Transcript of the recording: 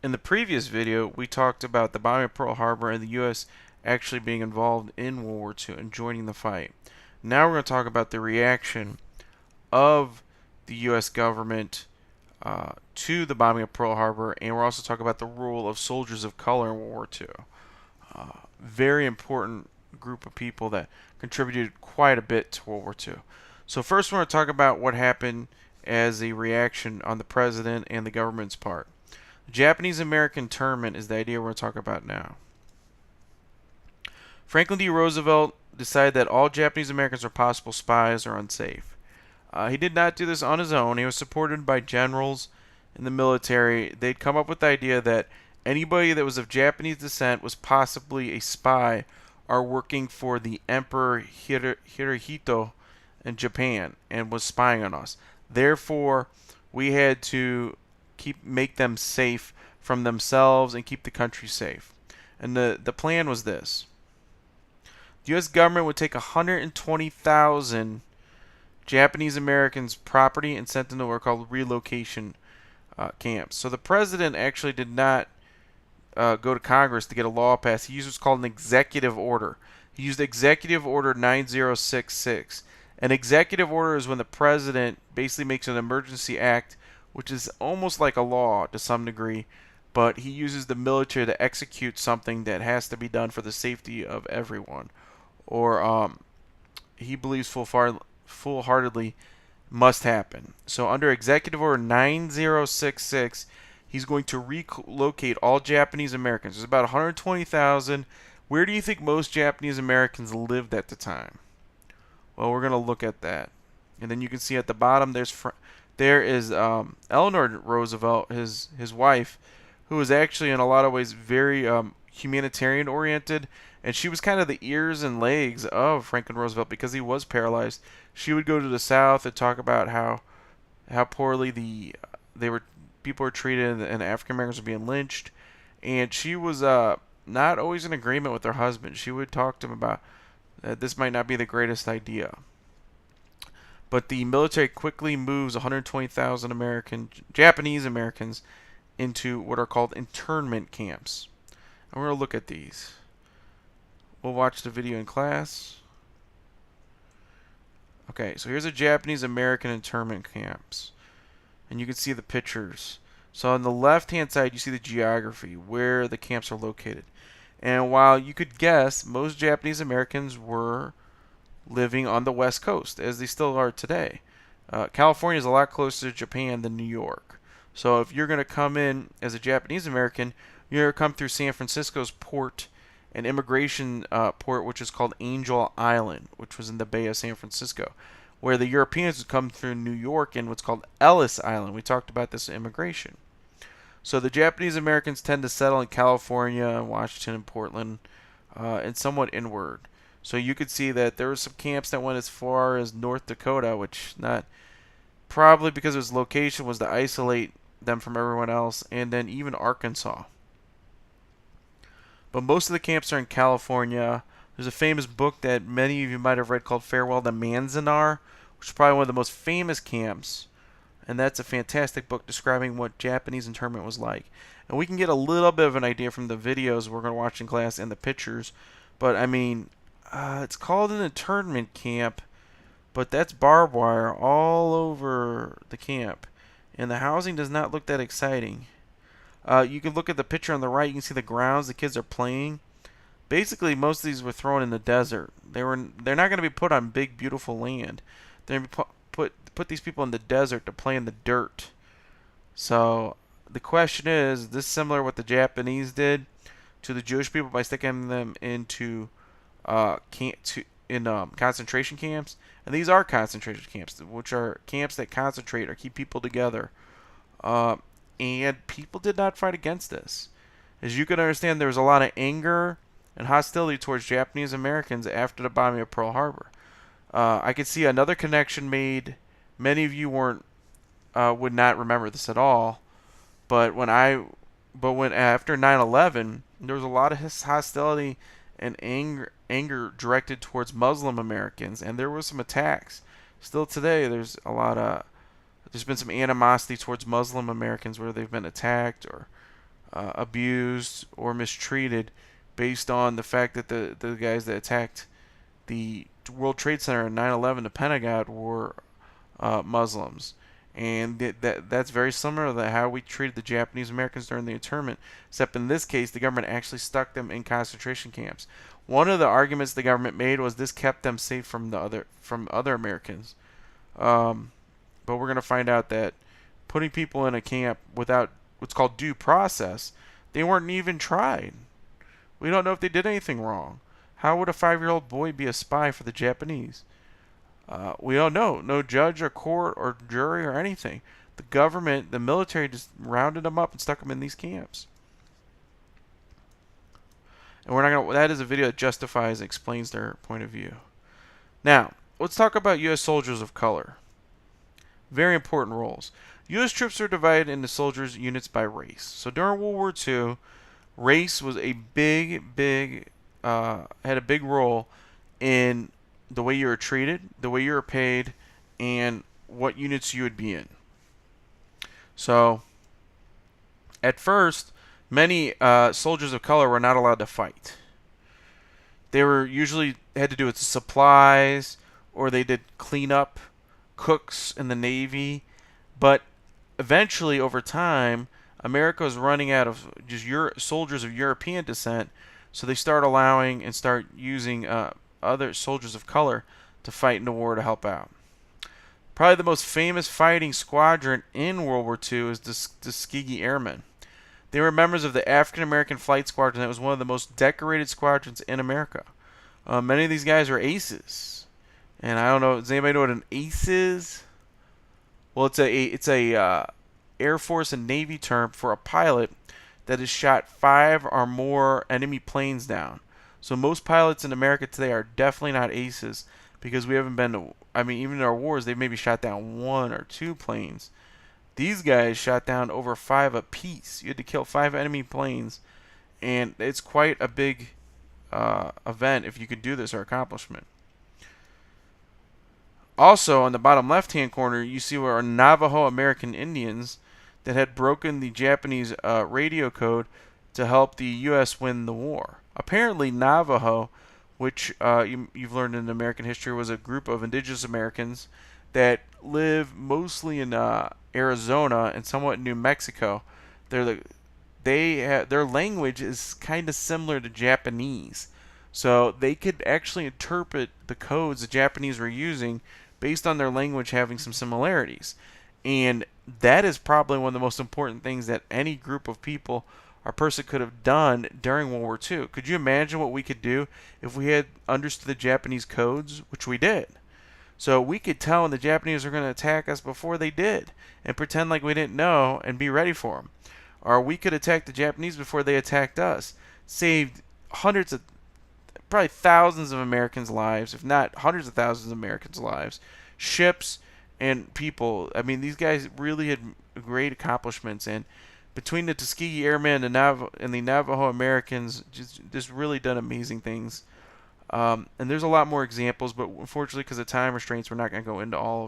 In the previous video, we talked about the bombing of Pearl Harbor and the U.S. actually being involved in World War II and joining the fight. Now we're going to talk about the reaction of the U.S. government to the bombing of Pearl Harbor, and we're also talking about the role of soldiers of color in World War II. Very important group of people that contributed quite a bit to World War II. So first we're going to talk about what happened as a reaction on the president and the government's part. Japanese-American internment is the idea we're going to talk about now. Franklin D. Roosevelt decided that all Japanese Americans are possible spies or unsafe. He did not do this on his own. He was supported by generals in the military. They'd come up with the idea that anybody that was of Japanese descent was possibly a spy or working for the Emperor Hirohito in Japan and was spying on us. Therefore, we had to make them safe from themselves and keep the country safe. And the plan was this. The U.S. government would take 120,000 Japanese Americans' property and sent them to what are called relocation camps. So the president actually did not go to Congress to get a law passed. He used what's called an executive order. He used Executive Order 9066. An executive order is when the president basically makes an emergency act, which is almost like a law to some degree, but he uses the military to execute something that has to be done for the safety of everyone, or he believes full-heartedly must happen. So under Executive Order 9066, he's going to relocate all Japanese Americans. There's about 120,000. Where do you think most Japanese Americans lived at the time? Well, we're going to look at that. And then you can see at the bottom there is Eleanor Roosevelt, his wife, who was actually in a lot of ways very humanitarian oriented, and she was kind of the ears and legs of Franklin Roosevelt because he was paralyzed. She would go to the South and talk about how poorly people were treated and African Americans were being lynched, and she was not always in agreement with her husband. She would talk to him about that this might not be the greatest idea. But the military quickly moves 120,000 Japanese Americans into what are called internment camps. And we're going to look at these. We'll watch the video in class. Okay, so here's a Japanese American internment camps. And you can see the pictures. So on the left-hand side, you see the geography, where the camps are located. And while you could guess, most Japanese Americans were living on the West Coast, as they still are today. California is a lot closer to Japan than New York. So if you're going to come in as a Japanese American, you're going to come through San Francisco's port, an immigration port, which is called Angel Island, which was in the Bay of San Francisco, where the Europeans would come through New York in what's called Ellis Island. We talked about this in immigration. So the Japanese Americans tend to settle in California, Washington, and Portland, and somewhat inward. So you could see that there were some camps that went as far as North Dakota, which not probably because of its location was to isolate them from everyone else, and then even Arkansas. But most of the camps are in California. There's a famous book that many of you might have read called Farewell to Manzanar, which is probably one of the most famous camps. And that's a fantastic book describing what Japanese internment was like. And we can get a little bit of an idea from the videos we're going to watch in class and the pictures. But, I mean, it's called an internment camp, but that's barbed wire all over the camp. And the housing does not look that exciting. You can look at the picture on the right. You can see the grounds the kids are playing. Basically, most of these were thrown in the desert. They're not going to be put on big, beautiful land. They're going to be put these people in the desert to play in the dirt. So the question is this similar to what the Japanese did to the Jewish people by sticking them into concentration camps? And these are concentration camps, which are camps that concentrate or keep people together. And people did not fight against this. As you can understand, there was a lot of anger and hostility towards Japanese Americans after the bombing of Pearl Harbor. I could see another connection made. Many of you would not remember this at all, but when after 9/11, there was a lot of hostility and anger directed towards Muslim Americans, and there were some attacks. Still today, there's been some animosity towards Muslim Americans where they've been attacked or abused or mistreated based on the fact that the guys that attacked the World Trade Center in 9/11, the Pentagon, were Muslims. And that's very similar to how we treated the Japanese Americans during the internment, except in this case, the government actually stuck them in concentration camps. One of the arguments the government made was this kept them safe from other Americans. But we're going to find out that putting people in a camp without what's called due process, they weren't even tried. We don't know if they did anything wrong. How would a 5-year-old boy be a spy for the Japanese? We don't know. No judge or court or jury or anything. The government, the military just rounded them up and stuck them in these camps. And we're not going to, that is a video that justifies and explains their point of view. Now, let's talk about U.S. soldiers of color. Very important roles. U.S. troops are divided into soldiers units by race. So during World War II, race was a had a big role in the way you were treated, the way you were paid, and what units you would be in. So, at first, many soldiers of color were not allowed to fight. They were usually had to do with supplies, or they did cleanup, cooks in the Navy. But eventually, over time, America was running out of just soldiers of European descent, so they start allowing and start using other soldiers of color to fight in the war to help out. Probably the most famous fighting squadron in World War II is the Tuskegee Airmen. They were members of the African American Flight Squadron that was one of the most decorated squadrons in America. Many of these guys are aces. And I don't know, does anybody know what an ace is? Well, it's a Air Force and Navy term for a pilot that has shot 5 or more enemy planes down. So most pilots in America today are definitely not aces because we haven't been to, even in our wars, they've maybe shot down 1 or 2 planes. These guys shot down over 5 apiece. You had to kill 5 enemy planes, and it's quite a big event if you could do this or accomplishment. Also, on the bottom left-hand corner, you see where our Navajo American Indians that had broken the Japanese radio code to help the U.S. win the war. Apparently, Navajo, which you've learned in American history, was a group of indigenous Americans that live mostly in Arizona and somewhat in New Mexico. Their language is kind of similar to Japanese, so they could actually interpret the codes the Japanese were using based on their language having some similarities. And that is probably one of the most important things that any group of people or person could have done during World War II. Could you imagine what we could do if we had understood the Japanese codes, which we did? So we could tell when the Japanese were going to attack us before they did and pretend like we didn't know and be ready for them. Or we could attack the Japanese before they attacked us. Saved hundreds of, probably thousands of Americans' lives, if not hundreds of thousands of Americans' lives, ships, and people. These guys really had great accomplishments, and between the Tuskegee Airmen and the Navajo Americans, just really done amazing things. And there's a lot more examples, but unfortunately, because of time restraints, we're not going to go into all of